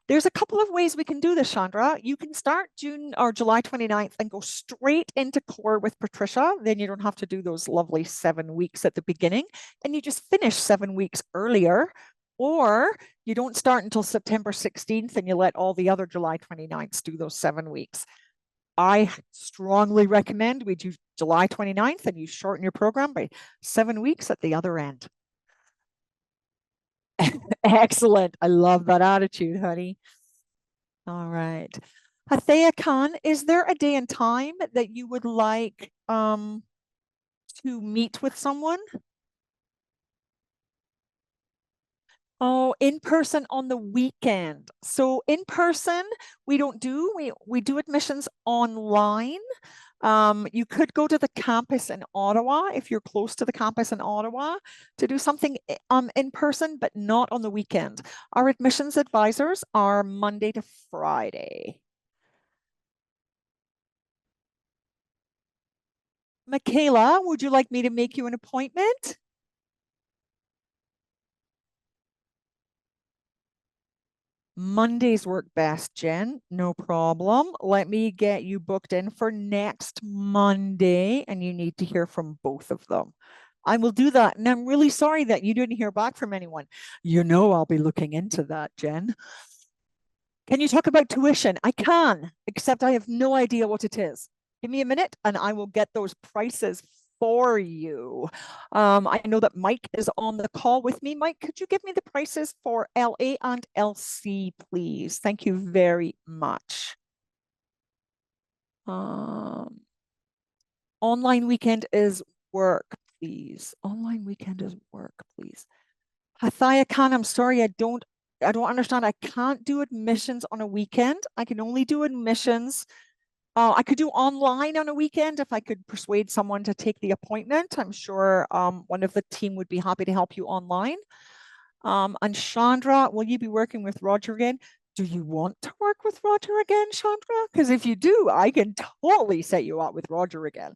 [SPEAKER 1] there's a couple of ways we can do this, Chandra. You can start June or July 29th and go straight into core with Patricia. Then you don't have to do those lovely 7 weeks at the beginning, and you just finish 7 weeks earlier. Or you don't start until September 16th and you let all the other July 29ths do those 7 weeks. I strongly recommend we do July 29th and you shorten your program by 7 weeks at the other end. Excellent. I love that attitude, honey. All right. Hathea Khan, is there a day and time that you would like to meet with someone? Oh, in person on the weekend. So in person, we don't do, we do admissions online. You could go to the campus in Ottawa if you're close to the campus in Ottawa to do something in person, but not on the weekend. Our admissions advisors are Monday to Friday. Michaela, would you like me to make you an appointment? Mondays work best, Jen. No problem. Let me get you booked in for next Monday, and you need to hear from both of them. I will do that. And I'm really sorry that you didn't hear back from anyone. You know, I'll be looking into that, Jen. Can you talk about tuition? I can, except I have no idea what it is. Give me a minute and I will get those prices for you. I know that Mike is on the call with me. Mike, could you give me the prices for LA and LC, please? Thank you very much. Um, online weekend is work, please. Online weekend is work, please. Hathaya Khan, I'm sorry, I don't understand. I can't do admissions on a weekend. I can only do admissions. I could do online on a weekend if I could persuade someone to take the appointment. I'm sure one of the team would be happy to help you online. And Chandra, will you be working with Roger again? Do you want to work with Roger again, Chandra? Because if you do, I can totally set you up with Roger again.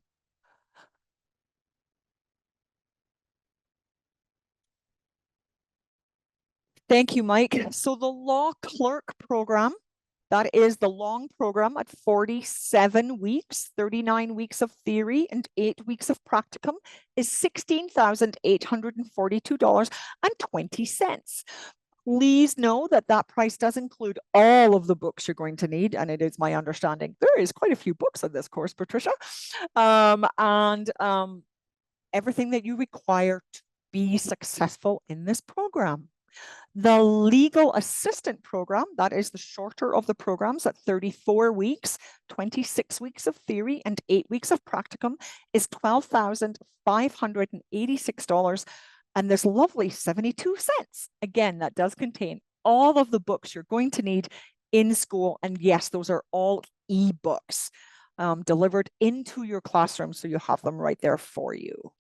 [SPEAKER 1] Thank you, Mike. So the Law Clerk program, that is the long program at 47 weeks, 39 weeks of theory and 8 weeks of practicum, is $16,842.20. Please know that that price does include all of the books you're going to need, and it is my understanding there is quite a few books in this course, Patricia, and everything that you require to be successful in this program. The legal assistant program, that is the shorter of the programs at 34 weeks, 26 weeks of theory, and 8 weeks of practicum, is $12,586. And this lovely 72 cents. Again, that does contain all of the books you're going to need in school. And yes, those are all e-books delivered into your classroom, so you have them right there for you.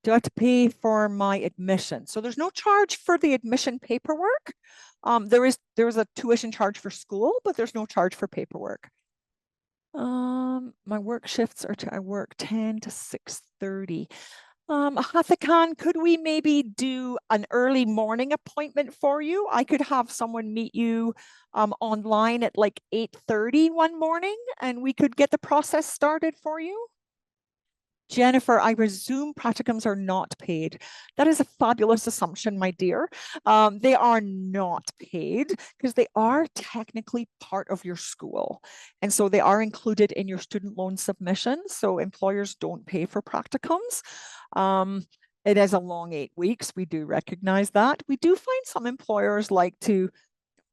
[SPEAKER 1] Do I have to pay for my admission? So there's no charge for the admission paperwork. There is a tuition charge for school, but there's no charge for paperwork. My work shifts are I work 10 to 6:30. Hathakan, could we maybe do an early morning appointment for you? I could have someone meet you online at like 8:30 one morning, and we could get the process started for you. Jennifer, I presume practicums are not paid. That is a fabulous assumption, my dear. They are not paid because they are technically part of your school. And so they are included in your student loan submission. So employers don't pay for practicums. It is a long 8 weeks. We do recognize that. We do find some employers like to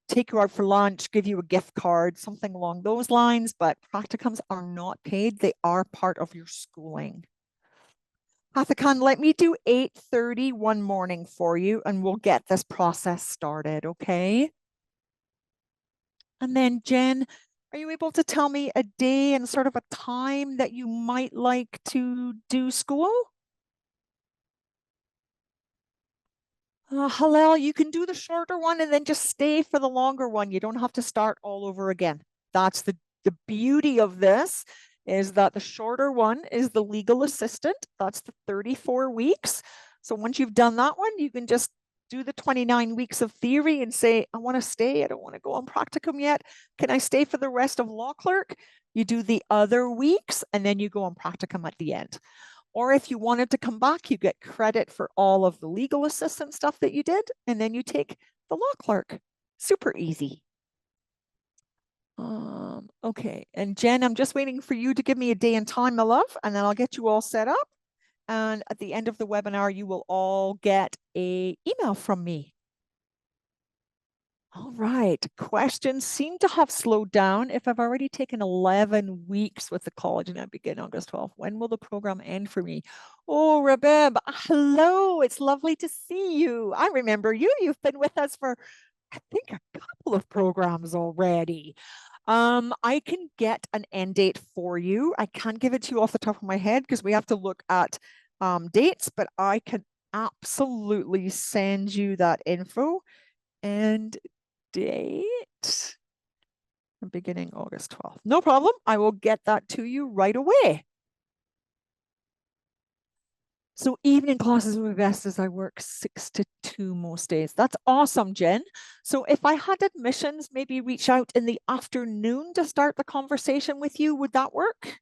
[SPEAKER 1] take you out for lunch, give you a gift card, something along those lines, but practicums are not paid. They are part of your schooling. Hathakan, let me do 8:30 one morning for you and we'll get this process started, okay? And then Jen, are you able to tell me a day and sort of a time that you might like to do school? Hillel, you can do the shorter one and then just stay for the longer one. You don't have to start all over again. That's the beauty of this is that the shorter one is the legal assistant. That's the 34 weeks. So once you've done that one, you can just do the 29 weeks of theory and say, I want to stay. I don't want to go on practicum yet. Can I stay for the rest of law clerk? You do the other weeks and then you go on practicum at the end. Or if you wanted to come back, you get credit for all of the legal assistant stuff that you did, and then you take the law clerk. Super easy. Okay, and Jen, I'm just waiting for you to give me a day and time, my love, and then I'll get you all set up. And at the end of the webinar, you will all get an email from me. All right, questions seem to have slowed down. If I've already taken 11 weeks with the college and I begin August 12th, when will the program end for me? Oh, Rabeb, hello, it's lovely to see you. I remember you. You've been with us for, I think, a couple of programs already. I can get an end date for you. I can't give it to you off the top of my head because we have to look at dates, but I can absolutely send you that info. And date beginning August 12th. No problem. I will get that to you right away. So evening classes will be best as I work 6 to 2 most days. That's awesome, Jen. So if I had admissions, maybe reach out in the afternoon to start the conversation with you, would that work?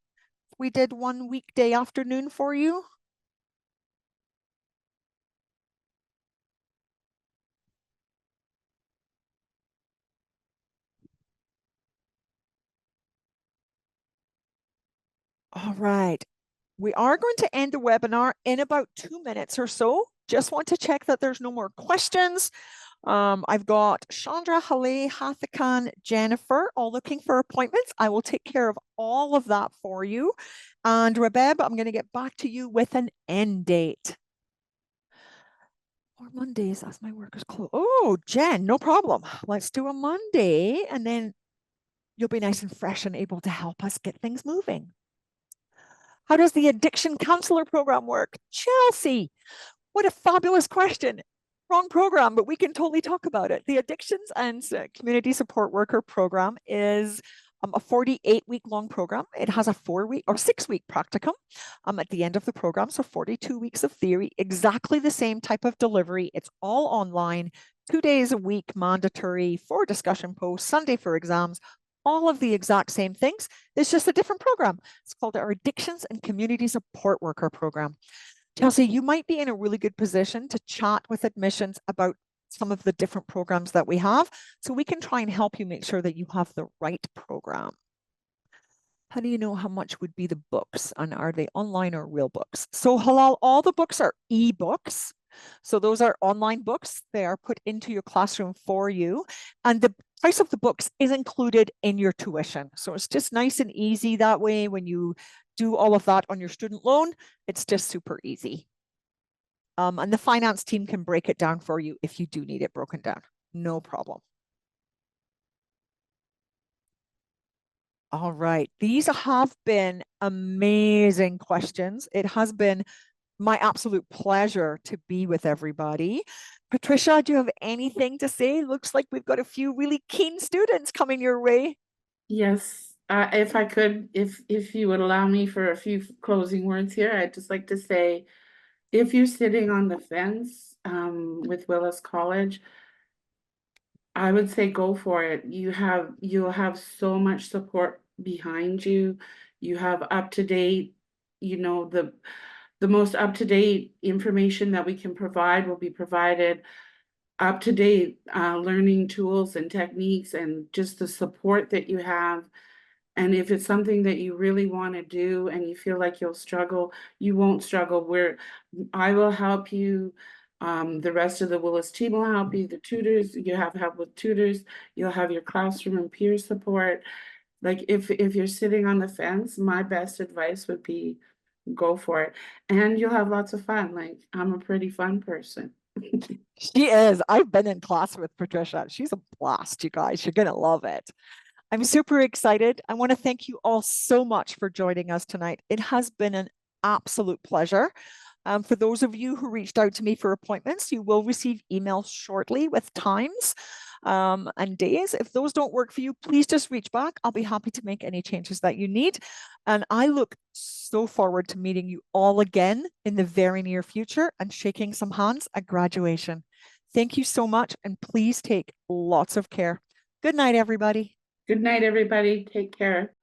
[SPEAKER 1] We did one weekday afternoon for you. All right. We are going to end the webinar in about 2 minutes or so. Just want to check that there's no more questions. I've got Chandra, Hale, Hathakan, Jennifer, all looking for appointments. I will take care of all of that for you. And Rebeb, I'm going to get back to you with an end date. Or Mondays, as my work is closed. Oh, Jen, no problem. Let's do a Monday, and then you'll be nice and fresh and able to help us get things moving. How does the addiction counselor program work? Chelsea, what a fabulous question. Wrong program, but we can totally talk about it. The Addictions and Community Support Worker program is a 48-week long program. It has a 4-week or 6-week practicum at the end of the program. So 42 weeks of theory, exactly the same type of delivery. It's all online, 2 days a week mandatory, 4 discussion posts, Sunday for exams, all of the exact same things. It's just a different program. It's called our Addictions and Community Support Worker program. Chelsea, you might be in a really good position to chat with admissions about some of the different programs that we have, so we can try and help you make sure that you have the right program. How do you know how much would be the books, and are they online or real books? So Halal, all the books are e-books. So those are online books. They are put into your classroom for you. And the price of the books is included in your tuition. So it's just nice and easy that way. When you do all of that on your student loan, it's just super easy. And the finance team can break it down for you if you do need it broken down. No problem. All right. These have been amazing questions. It has been my absolute pleasure to be with everybody. Patricia, do you have anything to say? Looks like we've got a few really keen students coming your way.
[SPEAKER 2] Yes, if I could, if you would allow me for a few closing words here, I'd just like to say, if you're sitting on the fence with Willis College, I would say go for it. You'll have so much support behind you. You have up to date, the most up to date information that we can provide will be provided. Up to date learning tools and techniques, and just the support that you have. And if it's something that you really want to do and you feel like you'll struggle, you won't struggle. I will help you. The rest of the Willis team will help you. The tutors, you have help with tutors. You'll have your classroom and peer support. Like if you're sitting on the fence, my best advice would be go for it. And you'll have lots of fun. Like I'm a pretty fun person.
[SPEAKER 1] She is. I've been in class with Patricia. She's a blast, you guys. You're going to love it. I'm super excited. I want to thank you all so much for joining us tonight. It has been an absolute pleasure. For those of you who reached out to me for appointments, you will receive emails shortly with times and days. If those don't work for you, please just reach back. I'll be happy to make any changes that you need. And I look so forward to meeting you all again in the very near future and shaking some hands at graduation. Thank you so much, and please take lots of care. Good night, everybody.
[SPEAKER 2] Good night, everybody. Take care.